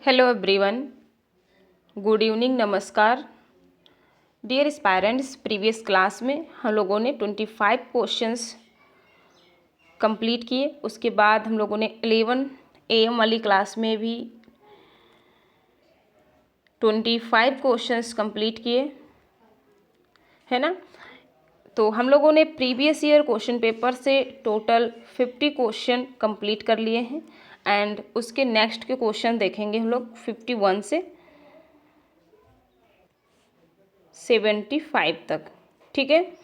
Hello everyone, good evening, नमस्कार। Dear aspirants, previous class में हम लोगों ने 25 क्वेश्चंस कंप्लीट किए। उसके बाद हम लोगों ने 11 AM वाली क्लास में भी 25 क्वेश्चंस कंप्लीट किए, है ना। तो हम लोगों ने प्रीवियस ईयर क्वेश्चन पेपर से टोटल 50 क्वेश्चन कंप्लीट कर लिए हैं एंड उसके नेक्स्ट के क्वेश्चन देखेंगे हम लोग 51 से 75 तक, ठीक है।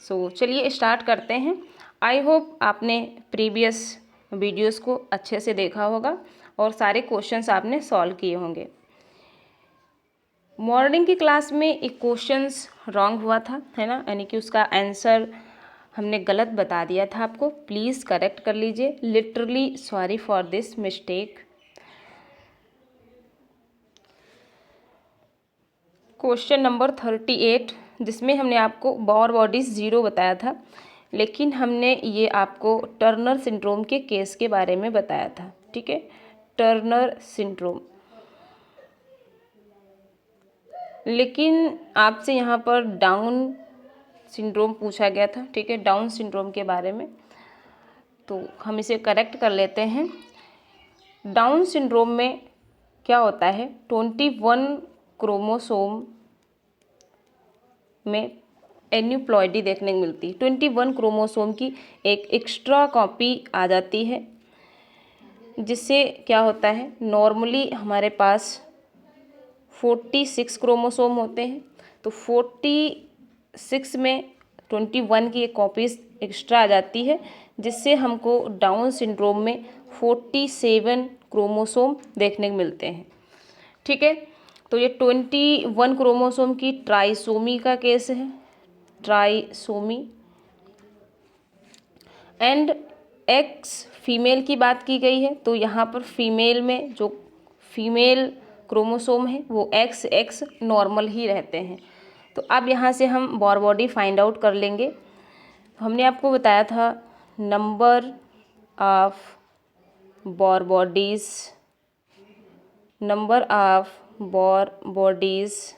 सो चलिए स्टार्ट करते हैं। आई होप आपने प्रीवियस वीडियोस को अच्छे से देखा होगा और सारे क्वेश्चंस आपने सॉल्व किए होंगे। मॉर्निंग की क्लास में एक क्वेश्चंस रॉन्ग हुआ था, है ना, यानी कि उसका आंसर हमने गलत बता दिया था आपको। प्लीज़ करेक्ट कर लीजिए। Literally sorry for this mistake. Question number 38, जिसमें हमने आपको बोर बॉडीज 0 बताया था, लेकिन हमने ये आपको टर्नर सिंड्रोम के केस के बारे में बताया था, ठीक है। टर्नर सिंड्रोम, लेकिन आपसे यहाँ पर डाउन सिंड्रोम पूछा गया था, ठीक है, डाउन सिंड्रोम के बारे में। तो हम इसे करेक्ट कर लेते हैं। डाउन सिंड्रोम में क्या होता है, 21 क्रोमोसोम में एन्यूप्लॉइडी देखने को मिलती है। 21 क्रोमोसोम की एक एक्स्ट्रा कॉपी आ जाती है, जिससे क्या होता है, नॉर्मली हमारे पास 46 क्रोमोसोम होते हैं, तो 46 में 21 की एक कॉपीज एक्स्ट्रा आ जाती है, जिससे हमको डाउन सिंड्रोम में 47 क्रोमोसोम देखने को मिलते हैं, ठीक है। तो ये 21 क्रोमोसोम की ट्राइसोमी का केस है, ट्राइसोमी। एंड एक्स फीमेल की बात की गई है, तो यहाँ पर फीमेल में जो फीमेल क्रोमोसोम है वो XX नॉर्मल ही रहते हैं। तो अब यहाँ से हम बोर बॉडी फाइंड आउट कर लेंगे। हमने आपको बताया था number of barr bodies, number of barr bodies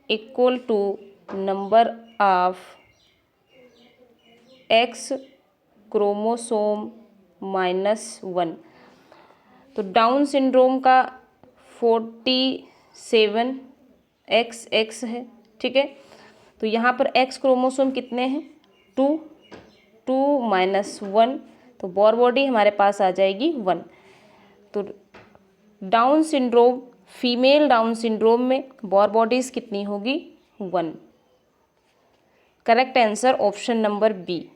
equal to number of X chromosome -1। तो डाउन सिंड्रोम का 47 XX है, ठीक है। तो यहाँ पर X क्रोमोसोम कितने हैं, 2 -1, तो बोर बॉडी हमारे पास आ जाएगी 1। तो Down syndrome, female Down syndrome में बोर बॉडीज कितनी होगी, 1। Correct answer option number B.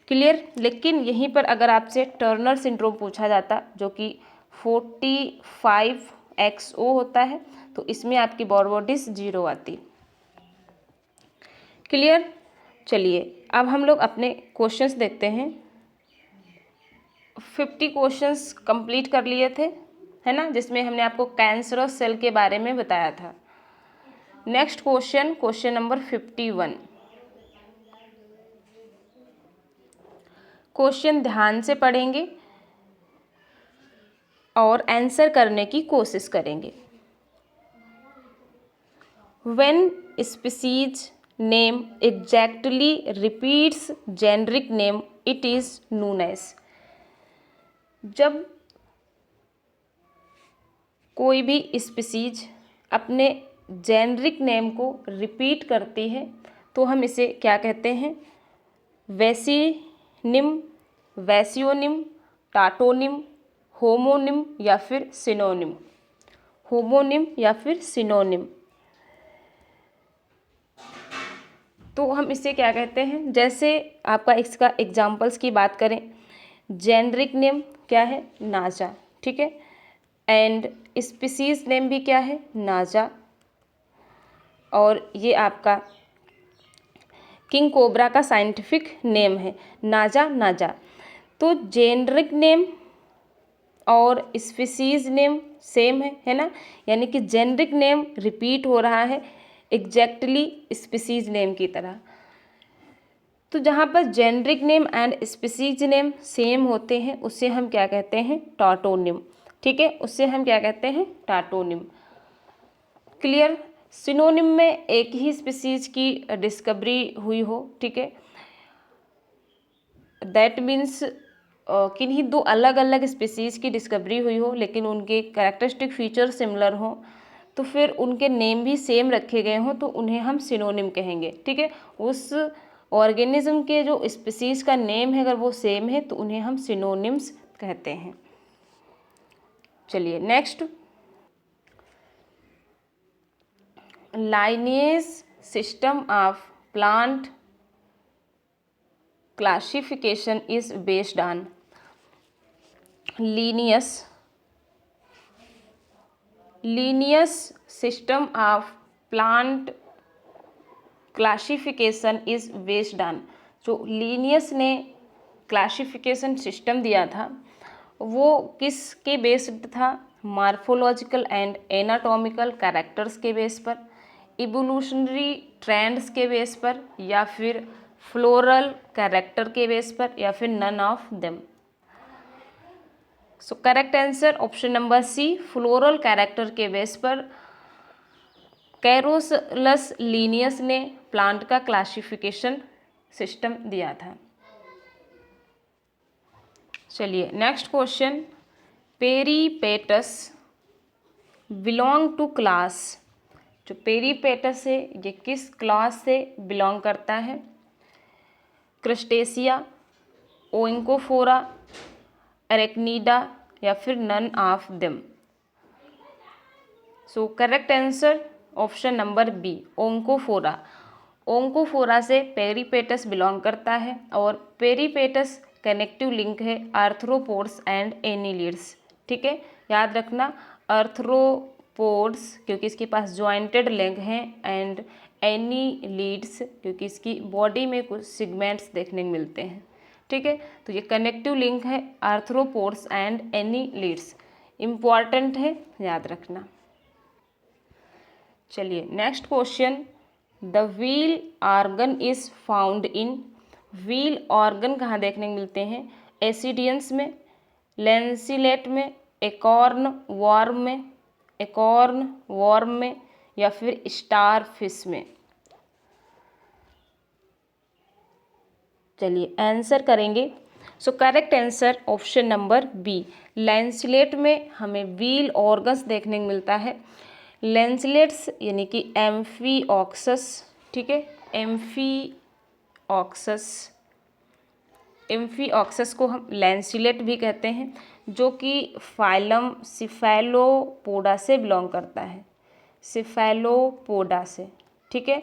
Clear. लेकिन यहीं पर अगर आपसे टर्नर सिंड्रोम पूछा जाता, जो कि 45XO होता है, तो इसमें आपकी बोर बॉडीज 0 आती। क्लियर। चलिए अब हम लोग अपने क्वेश्चंस देखते हैं। 50 क्वेश्चंस कंप्लीट कर लिए थे, है ना, जिसमें हमने आपको कैंसरस सेल के बारे में बताया था। Next question, question number 51। Question ध्यान से पढ़ेंगे और आंसर करने की कोशिश करेंगे। When species name exactly repeats generic name, it is known as। जब कोई भी स्पीसीज अपने जेनरिक नेम को रिपीट करती है, तो हम इसे क्या कहते हैं, वैसिनिम, वैसियोनिम, टाटोनिम, होमोनिम या फिर सिनोनिम। होमोनिम या फिर सिनोनिम, तो हम इसे क्या कहते हैं। जैसे आपका इसका एग्जाम्पल्स की बात करें, जेनरिक नेम क्या है, नाजा, ठीक है। एंड स्पीसीज नेम भी क्या है, नाजा। और ये आपका किंग कोबरा का साइंटिफिक नेम है, नाजा नाजा। तो जेनरिक नेम और स्पीसीज नेम सेम है ना, यानी कि जेनरिक नेम रिपीट हो रहा है एग्जैक्टली स्पीसीज नेम की तरह। तो जहाँ पर generic name and species name same होते हैं, उसे हम क्या कहते हैं, टॉटोनिम। ठीक है, उससे हम क्या कहते हैं, टाटोनिम। क्लियर। सिनोनिम में एक ही स्पीसीज की डिस्कवरी हुई हो, ठीक है, दैट मीन्स किन्हीं दो अलग अलग स्पीसीज की डिस्कवरी हुई हो लेकिन उनके कैरेक्टरिस्टिक फीचर सिमिलर हो, तो फिर उनके नेम भी सेम रखे गए हों तो उन्हें हम सिनोनिम कहेंगे, ठीक है। उस ऑर्गेनिज्म के जो स्पीसीज का नेम है अगर वो सेम है तो उन्हें हम सिनोनिम्स कहते हैं। चलिए next, lineage system of plant classification is based on Linnaeus system of plant classification is based on. जो लीनियस ने क्लासिफिकेशन सिस्टम दिया था वो किसके बेस्ड था, मार्फोलॉजिकल एंड एनाटॉमिकल कैरेक्टर्स के बेस पर, इवोल्यूशनरी ट्रेंड्स के बेस पर, या फिर फ्लोरल कैरेक्टर के बेस पर, या फिर none of them. So correct answer option number C, floral character के बेस पर कैरोलस लीनियस ने प्लांट का क्लासिफिकेशन सिस्टम दिया था। चलिए next question, Peripatus belong to class. जो पेरीपेटस है ये किस क्लास से बिलोंग करता है, क्रस्टेशिया, ओइंकोफोरा, एरेक्निडा, या फिर none of them. So correct answer option number B, Onychophora. Onychophora से पेरीपेटस बिलोंग करता है और पेरीपेटस कनेक्टिव लिंक है आर्थ्रोपोड्स एंड एनिलिड्स, ठीक है, याद रखना आर्थ्रोपोड्स क्योंकि इसके पास जॉइंटेड लेग हैं एंड एनिलिड्स क्योंकि इसकी बॉडी में कुछ सिगमेंट्स देखने को मिलते हैं, ठीक है। तो ये कनेक्टिव लिंक है आर्थ्रोपोड्स एंड एनिलिड्स, इम्पॉर्टेंट है, याद रखना। चलिए next question, the wheel organ is found in. Wheel organ कहाँ देखने को मिलते हैं, एसिडियंस में, लैंसिलेट में, एकॉर्न वॉर्म में, या फिर स्टार फिश में। चलिए आंसर करेंगे। So correct answer option number B, lancelet में हमें व्हील ऑर्गन्स देखने को मिलता है। लैंसिलेट्स यानी कि एम्फीऑक्सस, ठीक है, एम्फीऑक्सस को हम लैंसिलेट भी कहते हैं जो कि फाइलम सिफेलोपोडा से बिलोंग करता है, सिफेलोपोडा से, ठीक है।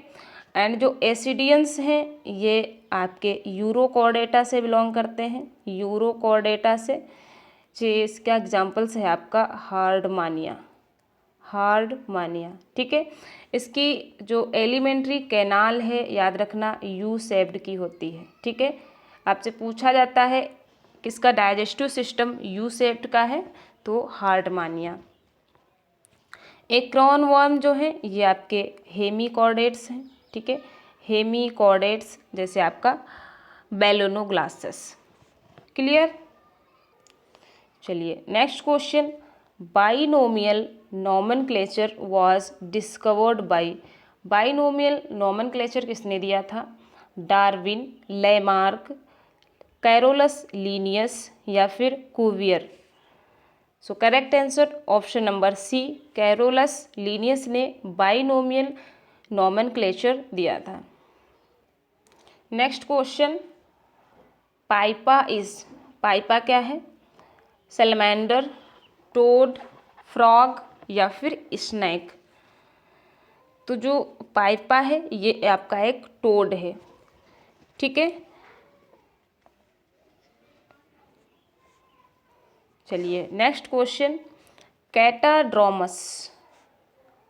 एंड जो एसिडियंस हैं ये आपके यूरोकॉर्डेटा से बिलोंग करते हैं, यूरोकॉर्डेटा से। जो इसका एग्जाम्पल्स है आपका हार्डमानिया, ठीक है। इसकी जो एलिमेंट्री कैनाल है याद रखना यू शेप्ड की होती है, ठीक है। आपसे पूछा जाता है किसका डाइजेस्टिव सिस्टम यू शेप्ड का है तो हार्डमानिया। एक्रोन वर्म जो है ये आपके हेमीकॉर्डेट्स हैं, ठीक है, हेमीकॉर्डेट्स जैसे आपका बेलोनोग्लासस। क्लियर। चलिए next question, binomial nomenclature was discovered by. Binomial nomenclature किसने दिया था, डार्विन, लेमार्क, कैरोलस लीनियस, या फिर Cuvier. So correct answer option number C, Carolus Linnaeus ने बाइनोमियल नॉमेनक्लेचर दिया था। नेक्स्ट क्वेश्चन, पाइपा क्या है, सैलमेंडर, टोड, फ्रॉग, या फिर स्नेक। तो जो पाइपा है ये आपका एक टोड है, ठीक है। चलिए next question, catadromous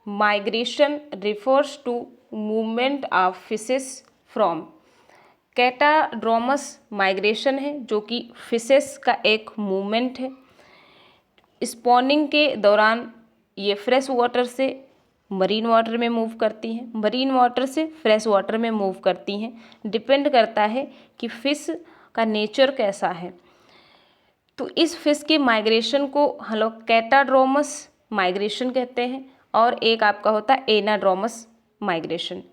migration refers to movement of fishes from. Catadromous migration है जो कि फिशेस का एक मूवमेंट है। स्पॉनिंग के दौरान ये फ्रेश वाटर से मरीन वाटर में मूव करती हैं, मरीन वाटर से फ्रेश वाटर में मूव करती हैं, डिपेंड करता है कि फ़िश का नेचर कैसा है। तो इस फिश की माइग्रेशन को हम लोग कैटाड्रोमस माइग्रेशन कहते हैं, और एक आपका होता है एनाड्रोमस माइग्रेशन।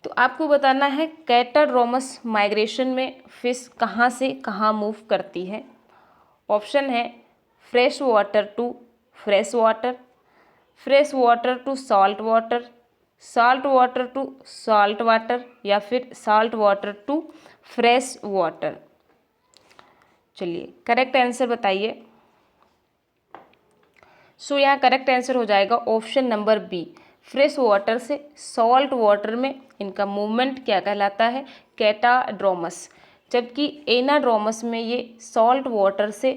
तो आपको बताना है कैटाड्रोमस माइग्रेशन में फिश कहाँ से कहाँ मूव करती है। ऑप्शन है fresh water to fresh water, fresh water to salt water, salt water to salt water, या फिर salt water to fresh water. चलिए करेक्ट आंसर बताइए। सो यहाँ करेक्ट आंसर हो जाएगा option number B, fresh water से salt water में इनका मूवमेंट क्या कहलाता है, कैटाड्रोमस, जबकि एनाड्रोमस में ये सॉल्ट वाटर से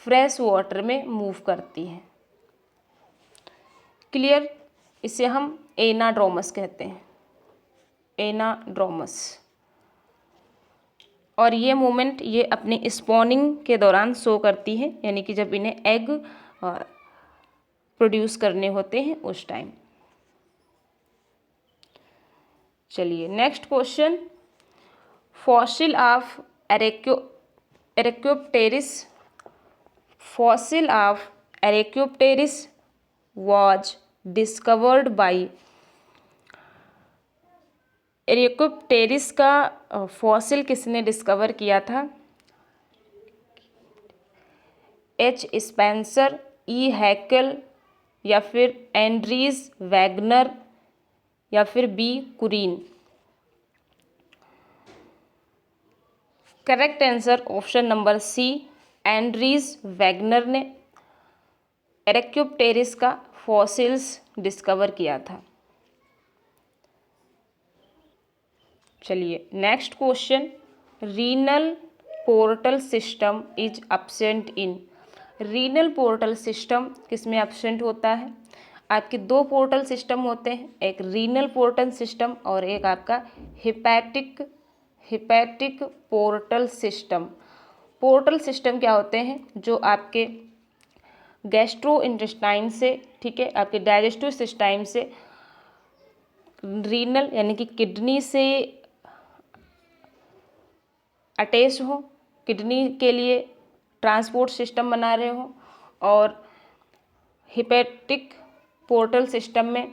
फ्रेश वाटर में मूव करती हैं। क्लियर, इसे हम एनाड्रोमस कहते हैं, एनाड्रोमस। और ये मूवमेंट ये अपनी स्पॉनिंग के दौरान शो करती है, यानी कि जब इन्हें एग प्रोड्यूस करने होते हैं उस टाइम। चलिए next question, fossil of Archaeopteryx, fossil of Archaeopteryx was discovered by, Archaeopteryx का फॉसिल किसने डिस्कवर किया था, एच स्पेंसर, ई हैकेल, या फिर एंड्रीज वैगनर, या फिर B Kurien. Correct answer option number C, Andreas Wagner ने एरेक्योप्टेरिस का फॉसिल्स डिस्कवर किया था। चलिए next question, renal portal system is absent in, renal portal system किसमें एब्सेंट होता है। आपके दो पोर्टल सिस्टम होते हैं, एक रीनल पोर्टल सिस्टम और एक आपका hepatic portal system. Portal system क्या होते हैं, जो आपके गैस्ट्रो इंटेस्टाइन से, ठीक है, आपके डाइजेस्टिव सिस्टम से रीनल यानी कि किडनी से अटैच हो, किडनी के लिए ट्रांसपोर्ट सिस्टम बना रहे हो, और हिपैटिक पोर्टल सिस्टम में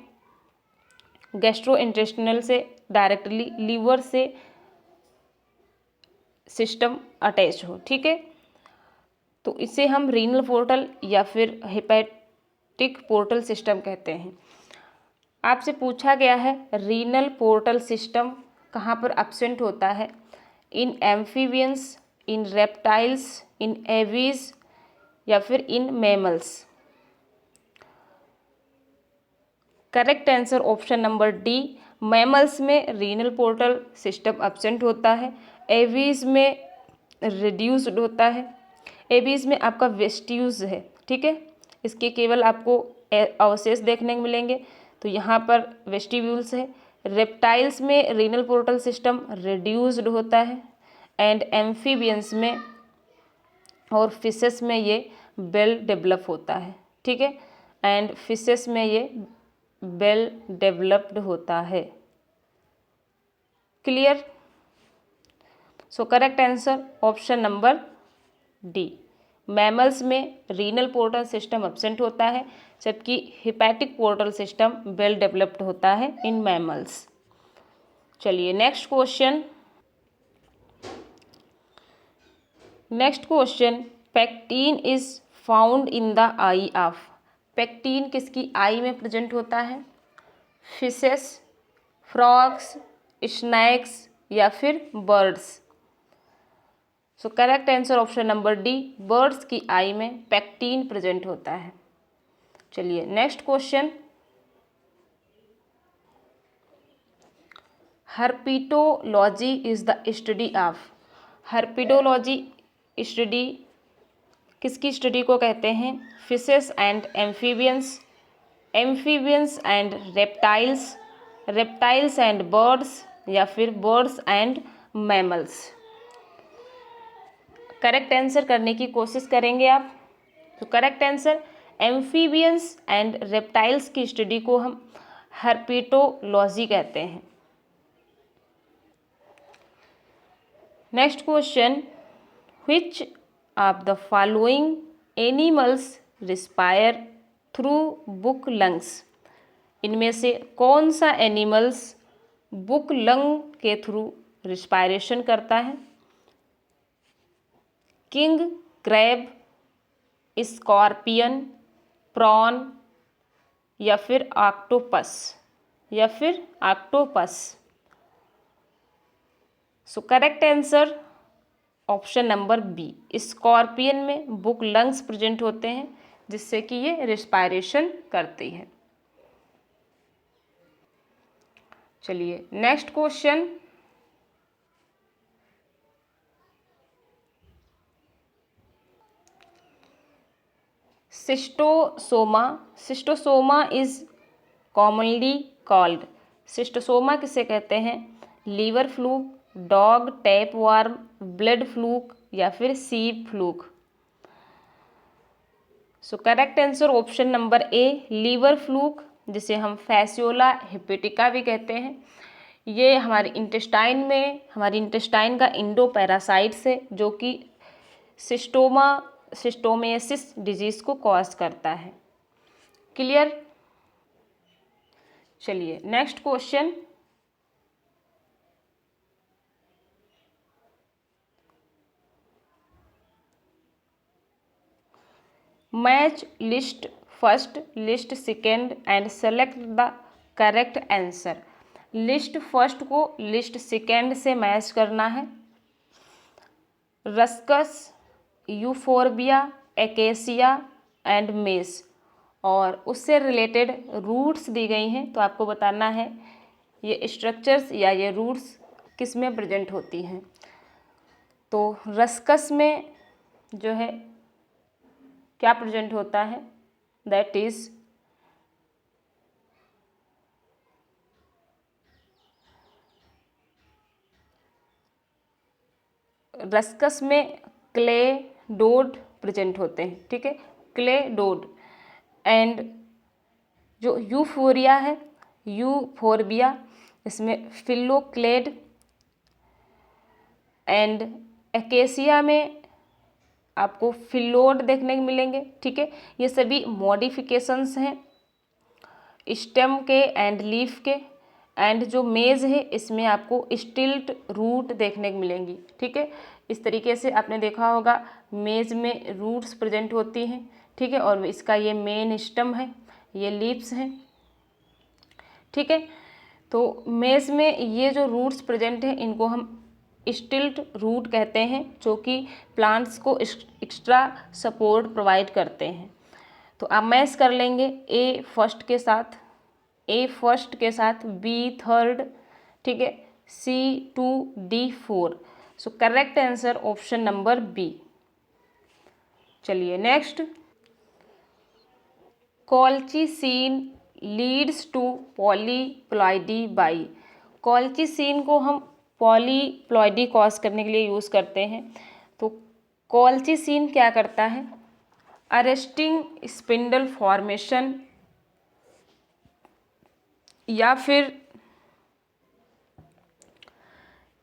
गैस्ट्रो इंटेस्टिनल से डायरेक्टली लीवर से सिस्टम अटैच हो, ठीक है। तो इसे हम रीनल पोर्टल या फिर हिपैटिक पोर्टल सिस्टम कहते हैं। आपसे पूछा गया है रीनल पोर्टल सिस्टम कहाँ पर एब्सेंट होता है, in amphibians, in reptiles, in aves, या फिर in mammals. Correct answer option number D, mammals में रीनल पोर्टल सिस्टम एब्सेंट होता है, एवीज में रिड्यूस्ड होता है। एवीज में आपका वेस्ट्यूज है, ठीक है, इसके केवल आपको अवशेष देखने को मिलेंगे, तो यहाँ पर वेस्टिब्यूल्स है। रेप्टाइल्स में रीनल पोर्टल सिस्टम रिड्यूस्ड होता है, एंड एम्फीबियंस में और फिशेस में ये वेल डेवलप होता है, ठीक है, एंड फिशेस में ये वेल डेवलप्ड होता है। क्लियर, सो correct answer option number D, mammals में रीनल पोर्टल सिस्टम एब्सेंट होता है, जबकि hepatic portal system well developed होता है इन मैमल्स। चलिए next question, pectin is found in the I of, pectin किसकी आई में प्रेजेंट होता है, फिशेस, फ्रॉग्स, स्नैक्स, या फिर birds. So correct answer option number D, birds की आई में पेक्टीन प्रेजेंट होता है। चलिए next question, herpetology is the study of, herpetology study किसकी स्टडी को कहते हैं, fishes and amphibians, amphibians and reptiles, reptiles and birds, या फिर birds and mammals. Correct answer करने की कोशिश करेंगे आप। तो correct answer amphibians and reptiles की स्टडी को हम हर्पिडोलॉजी कहते हैं। Next question, which of the following animals respire through book lungs. इनमें से कौन सा एनिमल्स बुक लंग के थ्रू रिस्पायरेशन करता है? किंग क्रैब, स्कॉर्पियन, प्रॉन या फिर octopus. So correct answer option number B, scorpion में बुक लंग्स प्रेजेंट होते हैं जिससे कि ये रिस्पायरेशन करती है। चलिए next question. Schistosoma is commonly called. Schistosoma किसे कहते हैं? Liver fluke, dog tapeworm, blood fluke या फिर sheep fluke. So correct answer option number A, liver fluke, जिसे हम फैसियोला हिपेटिका भी कहते हैं। ये हमारे इंटेस्टाइन का इंडो पैरासाइट्स है जो कि सिस्टोमेसिस डिजीज को कॉज करता है। क्लियर? चलिए next question. Match list first, list second and select the correct answer. List first को लिस्ट सेकेंड से मैच करना है। Ruscus, euphorbia, acacia and mess, और उससे रिलेटेड रूट्स दी गई हैं तो आपको बताना है ये स्ट्रक्चर्स या ये रूट्स किस में प्रेजेंट होती हैं। तो रस्कस में जो है क्या प्रेजेंट होता है? दैट इज रस्कस में क्लेडोड प्रेजेंट होते हैं, ठीक है, क्लेडोड। एंड जो यूफोरिया है, यूफोर्बिया, इसमें फिलोक्लेड। एंड एकेसिया में आपको फिलोड देखने को मिलेंगे, ठीक है। ये सभी मॉडिफिकेशंस हैं स्टेम के एंड लीफ के। एंड जो मेज है इसमें आपको स्टिल्ट रूट देखने को मिलेंगी, ठीक है। इस तरीके से आपने देखा होगा मेज में रूट्स प्रेजेंट होती हैं, ठीक है, और इसका ये मेन स्टेम है, ये लीव्स हैं, ठीक है। तो मेज में ये जो रूट्स प्रेजेंट हैं इनको हम स्टिल्ट रूट कहते हैं जो कि प्लांट्स को एक्स्ट्रा सपोर्ट प्रोवाइड करते हैं। तो आप मैच कर लेंगे ए फर्स्ट के साथ, बी थर्ड, ठीक है, C 2, D 4। So correct answer option number B. चलिए next. Colchicine leads to polyploidy by. Colchicine को हम पॉलीप्लॉइडी कॉज करने के लिए यूज़ करते हैं। तो कॉल्चिसीन क्या करता है? अरेस्टिंग स्पिंडल फॉर्मेशन या फिर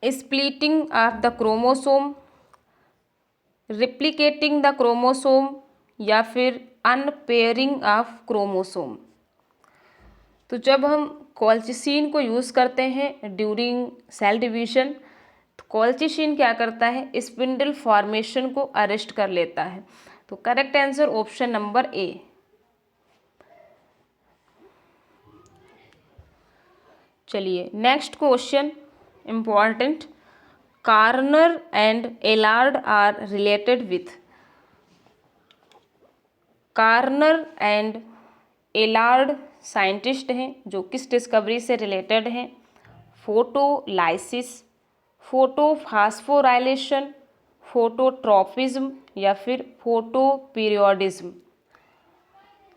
splitting of the chromosome, replicating the chromosome या फिर अनपेयरिंग ऑफ क्रोमोसोम। तो जब हम कॉल्चिसीन को यूज़ करते हैं ड्यूरिंग सेल डिवीजन, तो कॉल्चिसीन क्या करता है? स्पिंडल फॉर्मेशन को अरेस्ट कर लेता है। तो correct answer option number A. चलिए next question important. Garner and Allard are related with. Garner and Allard scientist हैं जो किस डिस्कवरी से रिलेटेड हैं? फोटोलाइसिस, फोटोफास्फोराइलेशन, फोटोट्रॉपिज्म या फिर फोटोपीरियोडिज्म।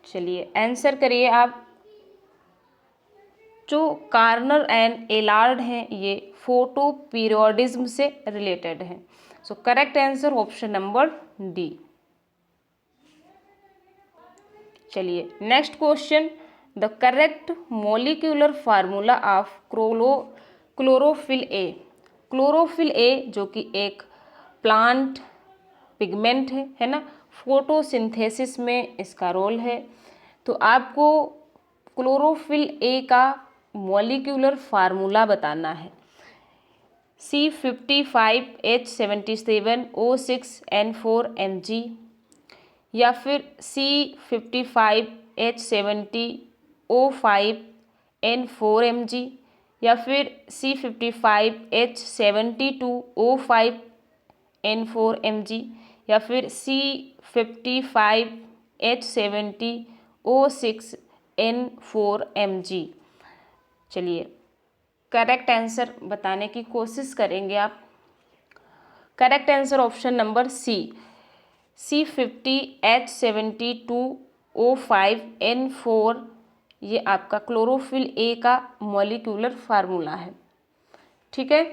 चलिए आंसर करिए आप। जो कार्नर एंड एलार्ड हैं ये फोटोपीरियोडिज्म से रिलेटेड हैं। So correct answer option number D. चलिए next question. The correct molecular formula of chlorophyll A. Chlorophyll A जो कि एक प्लांट पिगमेंट है ना, फोटोसिंथेसिस में इसका रोल है। तो आपको क्लोरोफिल ए का मॉलिक्यूलर फार्मूला बताना है। C55H77O6N4Mg या फिर C55H70O5N4Mg या फिर C55H72O5N4Mg या फिर C55H70O6N4Mg। चलिए करेक्ट आंसर बताने की कोशिश करेंगे आप। Correct answer option number C50H72O5N4 ये आपका क्लोरोफिल ए का मॉलिक्यूलर फार्मूला है। ठीक है,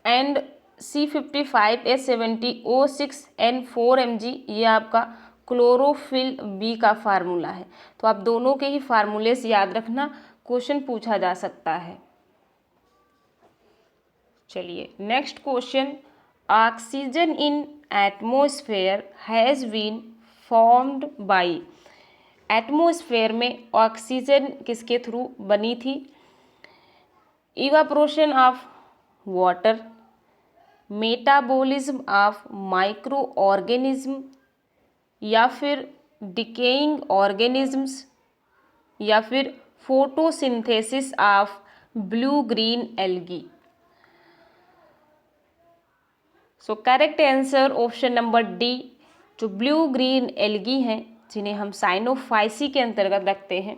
एंड C55H70O6N4Mg ये आपका क्लोरोफिल बी का फार्मूला है। तो आप दोनों के ही फार्मूले से याद रखना, क्वेश्चन पूछा जा सकता है। चलिए next question, oxygen in atmosphere has been formed by. Atmosphere में ऑक्सीजन किसके थ्रू बनी थी? Evaporation of water, metabolism of micro organism या फिर डिकेइंग ऑर्गेनिजम्स या फिर photosynthesis of blue green algae. So correct answer option number D, जो blue green algae हैं जिन्हें हम साइनोफाइसी के अंतर्गत रखते हैं,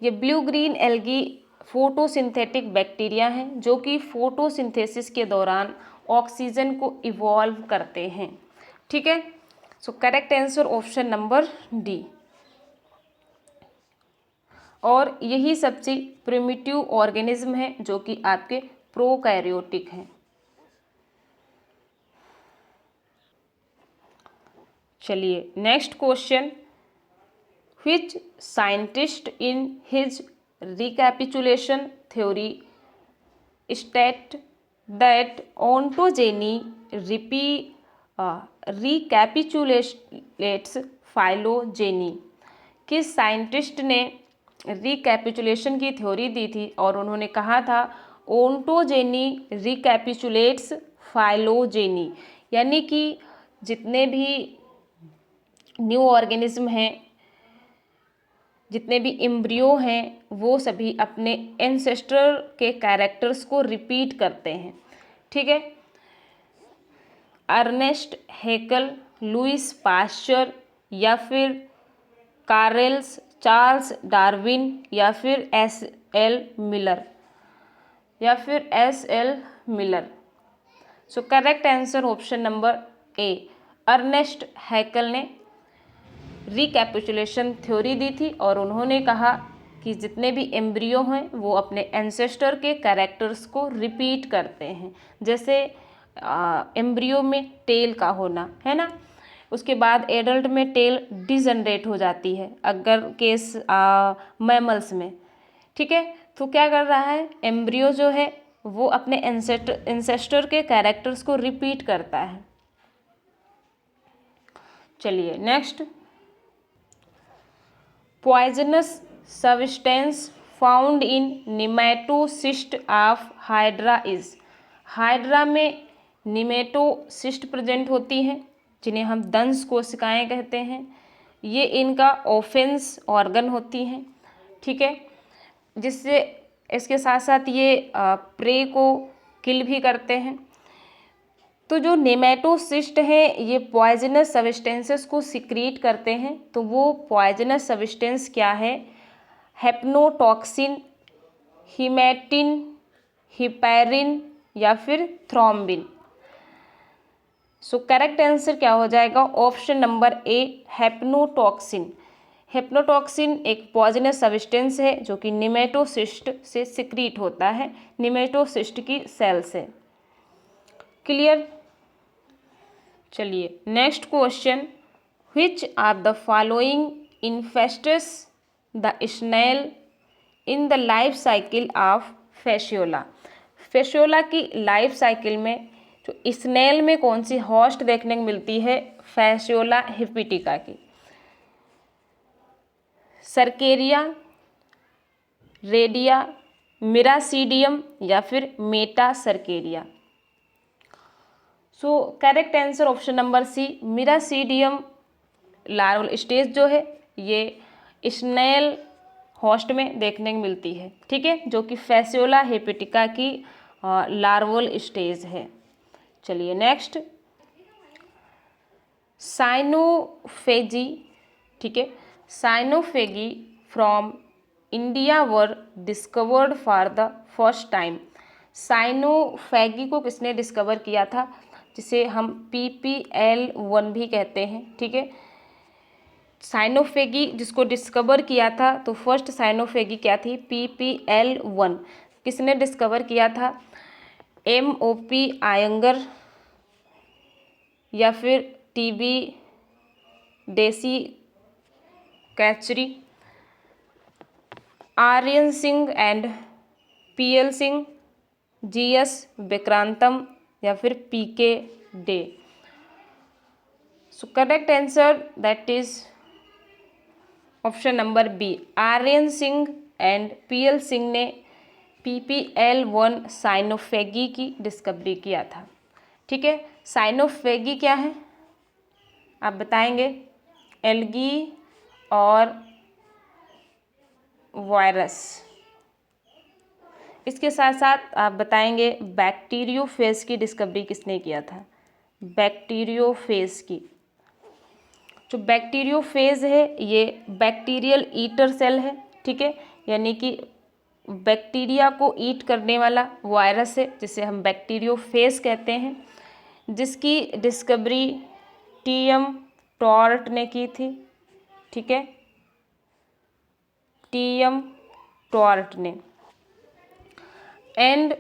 ये blue green algae photosynthetic bacteria हैं जो कि फोटोसिंथेसिस के दौरान ऑक्सीजन को इवॉल्व करते हैं। ठीक है, सो correct answer option number D. और यही सबसे प्रिमिटिव ऑर्गेनिज्म है जो कि आपके प्रोकैरियोटिक हैं। चलिए next question, which scientist in his recapitulation theory state that ontogeny recapitulates phylogeny. किस साइंटिस्ट ने रिकैपिचुलेशन की थ्योरी दी थी और उन्होंने कहा था ओंटोजेनी रिकैपिचुलेट्स फाइलोजेनी, यानी कि जितने भी न्यू ऑर्गेनिज्म हैं, जितने भी एम्ब्रियो हैं, वो सभी अपने एंसेस्टर के कैरेक्टर्स को रिपीट करते हैं। ठीक है, अर्नेस्ट हैकल, लुइस पास्चर या फिर कार्ल्स चार्ल्स डार्विन या फिर S L. Miller. So correct answer option number A, Ernest Haeckel ने रिकैपिचुलेशन थ्योरी दी थी और उन्होंने कहा कि जितने भी एम्ब्रियो हैं वो अपने एंसेस्टर के कैरेक्टर्स को रिपीट करते हैं। जैसे एम्ब्रियो में टेल का होना है ना, उसके बाद एडल्ट में टेल डिजनरेट हो जाती है अगर केस मैमल्स में। ठीक है, तो क्या कर रहा है, एम्ब्रियो जो है वो अपने एंसेस्टर के कैरेक्टर्स को रिपीट करता है। चलिए next, poisonous substance found in nematocyst of hydra is. Hydra में निमेटोसिस्ट प्रेजेंट होती हैं जिन्हें हम दंश कोशिकाएं कहते हैं। ये इनका ऑफेंस ऑर्गन होती हैं। ठीक है, जिससे इसके साथ साथ ये प्रे को किल भी करते हैं। तो जो नेमेटोसिस्ट हैं ये पॉइजनस सब्सटेंसेस को सिक्रीट करते हैं। तो वो पॉइजनस सब्सटेंस क्या है? हेप्नोटॉक्सिन, हिमैटिन, हिपैरिन या फिर थ्रोम्बिन। सो करेक्ट आंसर क्या हो जाएगा? ऑप्शन नंबर ए, हेप्नोटॉक्सिन। हेप्नोटॉक्सिन एक पॉइजनस सब्सटेंस है जो कि निमेटोसिस्ट से सिक्रीट होता है, निमेटोसिस्ट की सेल से। क्लियर? चलिए next question, which are the following infests the snail in the life cycle of Fasciola. Fasciola की लाइफ साइकिल में जो स्नेल में कौन सी होस्ट देखने को मिलती है? फैसियोला हिप्पिटिका की। सर्केरिया, रेडिया, मिरासीडियम या फिर metacercaria. So correct answer option number C, miracidium larval stage जो है ये स्नेल होस्ट में देखने को मिलती है, ठीक है, जो कि फैसियोला हिप्पिटिका की लार्वल स्टेज है। चलिए नेक्स्ट, साइनोफेजी, ठीक है, cyanophage from India were discovered for the first time. Cyanophage को किसने डिस्कवर किया था? जिसे हम PPL1 भी कहते हैं, ठीक है। साइनोफेगी जिसको डिस्कवर किया था, तो फर्स्ट साइनोफेगी क्या थी? PPL1। किसने डिस्कवर किया था? MOP आयंगर या फिर TB Desikachary, R N Singh and PL Singh, GS विक्रांतम या फिर PK De. So correct answer that is option number B, R N Singh and PL Singh ने PPL1 साइनोफेगी की डिस्कवरी किया था, ठीक है। साइनोफेगी क्या है आप बताएंगे? एल्गी और वायरस। इसके साथ साथ आप बताएंगे बैक्टीरियोफेज की डिस्कवरी किसने किया था? बैक्टीरियोफेज की। जो बैक्टीरियोफेज है ये बैक्टीरियल ईटर सेल है, ठीक है, यानी कि बैक्टीरिया को ईट करने वाला वायरस है जिसे हम बैक्टीरियोफेज कहते हैं, जिसकी डिस्कवरी TM टॉर्ट ने की थी, ठीक है, TM टॉर्ट ने। एंड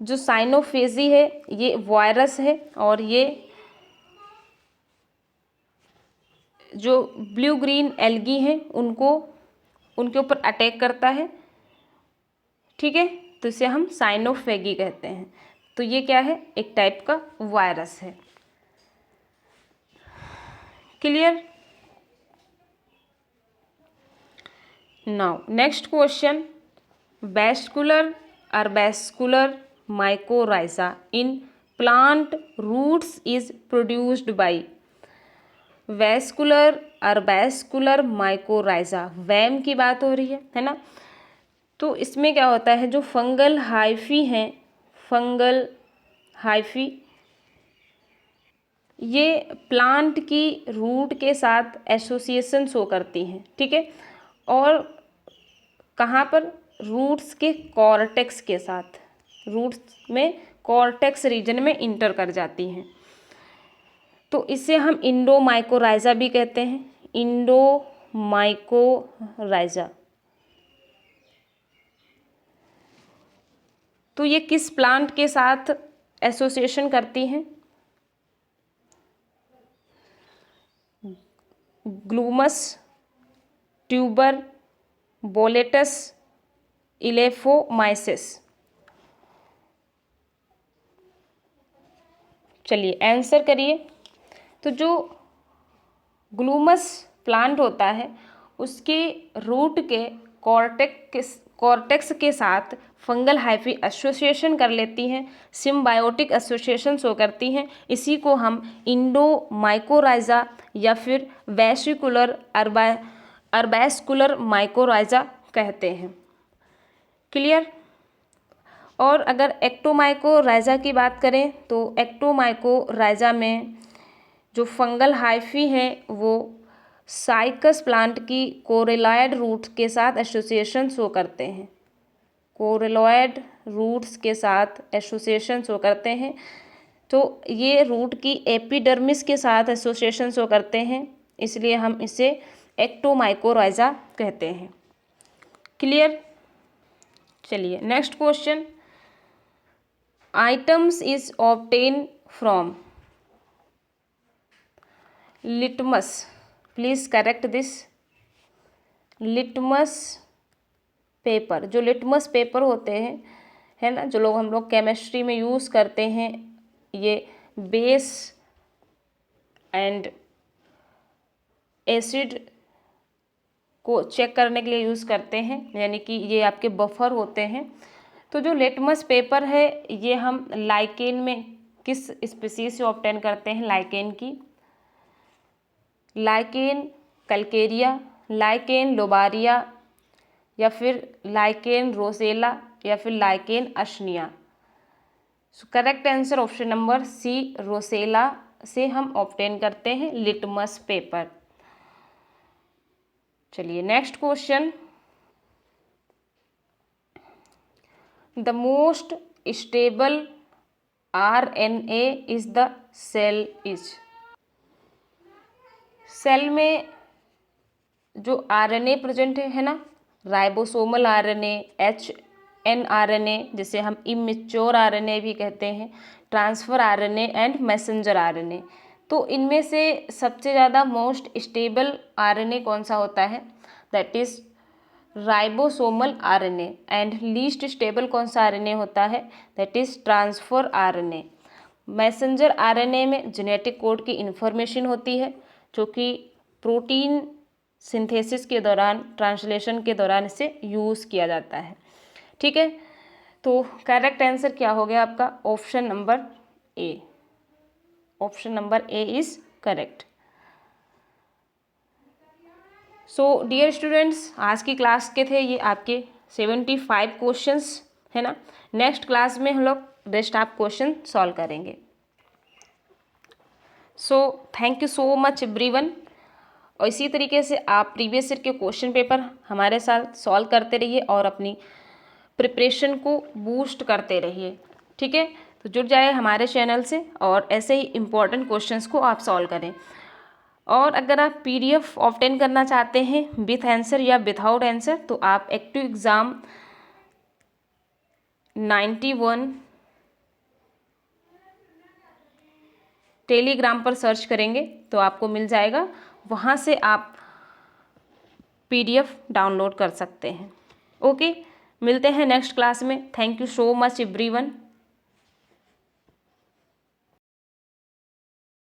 जो साइनोफेजी है ये वायरस है और ये जो ब्लू ग्रीन एल्गी हैं उनको उनके ऊपर अटैक करता है, ठीक है, तो इसे हम साइनोफेगी कहते हैं। तो ये क्या है? एक टाइप का वायरस है। Clear? Now next question, vascular arbuscular mycorrhiza in plant roots is produced by. Vascular arbuscular mycorrhiza, VAM की बात हो रही है ना। तो इसमें क्या होता है, जो फंगल हाइफी हैं, फंगल हाइफी ये प्लांट की रूट के साथ एसोसिएशन शो करती हैं, ठीक है, और कहाँ पर? रूट्स के कॉर्टेक्स के साथ, रूट्स में कॉर्टेक्स रीजन में इंटर कर जाती हैं। तो इसे हम इंडोमाइकोराइजा भी कहते हैं, इंडोमाइकोराइजा। तो ये किस प्लांट के साथ एसोसिएशन करती हैं? ग्लूमस, ट्यूबर, बोलेटस, इलेफोमाइसिस। चलिए आंसर करिए। तो जो ग्लूमस प्लांट होता है उसके रूट के कॉर्टेक्स के साथ फंगल हाइफी एसोसिएशन कर लेती हैं, सिम्बायोटिक एसोसिएशन शो करती हैं। इसी को हम इंडोमाइकोराइजा या फिर वैसिकुलर अर्बैस्कुलर माइकोराइजा कहते हैं। क्लियर? और अगर एक्टोमाइकोराइजा की बात करें तो एक्टोमाइकोराइजा में जो फंगल हाइफी हैं वो साइकस प्लांट की कोरेलॉयड रूट्स के साथ एसोसिएशन शो करते हैं, कोरेलॉयड रूट्स के साथ एसोसिएशन शो करते हैं। तो ये रूट की एपिडर्मिस के साथ एसोसिएशन शो करते हैं, इसलिए हम इसे एक्टोमाइकोराइजा कहते हैं। क्लियर? चलिए next question, items is obtain from litmus, please correct this. Litmus paper, जो लिटमस पेपर होते हैं, है ना, जो लोग हम लोग केमिस्ट्री में यूज़ करते हैं, ये बेस एंड एसिड को चेक करने के लिए यूज़ करते हैं, यानी कि ये आपके बफर होते हैं। तो जो लिटमस पेपर है ये हम लाइकेन में किस स्पीसीज से ऑब्टेन करते हैं? लाइकेन की, लाइकेन कैल्केरिया, लाइकेन लोबारिया, या फिर लाइकेन रोसेला, या फिर lichen Usnea. Correct answer option number C, Roccella से हम ऑब्टेन करते हैं लिटमस पेपर। चलिए next question, the most stable RNA is the cell is. Cell में जो RNA प्रेजेंट है ना, राइबोसोमल RNA, HNRNA, जिसे हम इमेच्योर RNA भी कहते हैं, transfer RNA and messenger RNA। तो इनमें से सबसे ज़्यादा मोस्ट स्टेबल RNA कौन सा होता है? That is ribosomal RNA। And least stable कौन सा RNA होता है? That is transfer RNA। Messenger RNA में जेनेटिक कोड की इंफॉर्मेशन होती है, जो कि प्रोटीन सिंथेसिस के दौरान, ट्रांसलेशन के दौरान इसे यूज़ किया जाता है। ठीक है, तो करेक्ट आंसर क्या हो गया आपका? Option number A. Option number A is correct. So dear students, आज की क्लास के थे ये आपके 75 क्वेश्चंस, है ना। नेक्स्ट क्लास में हम लोग रेस्ट ऑफ क्वेश्चन सॉल्व करेंगे। So thank you so much everyone. और इसी तरीके से आप प्रीवियस ईयर के क्वेश्चन पेपर हमारे साथ सॉल्व करते रहिए और अपनी प्रिपरेशन को बूस्ट करते रहिए। ठीक है, तो जुड़ जाए हमारे चैनल से और ऐसे ही इम्पोर्टेंट क्वेश्चंस को आप सॉल्व करें। और अगर आप PDF ऑब्टेन करना चाहते हैं विथ आंसर या विदाउट आंसर, तो आप एक्टिव एग्ज़ाम 91 टेलीग्राम पर सर्च करेंगे तो आपको मिल जाएगा, वहाँ से आप PDF डाउनलोड कर सकते हैं। ओके, मिलते हैं नेक्स्ट क्लास में। Thank you so much everyone.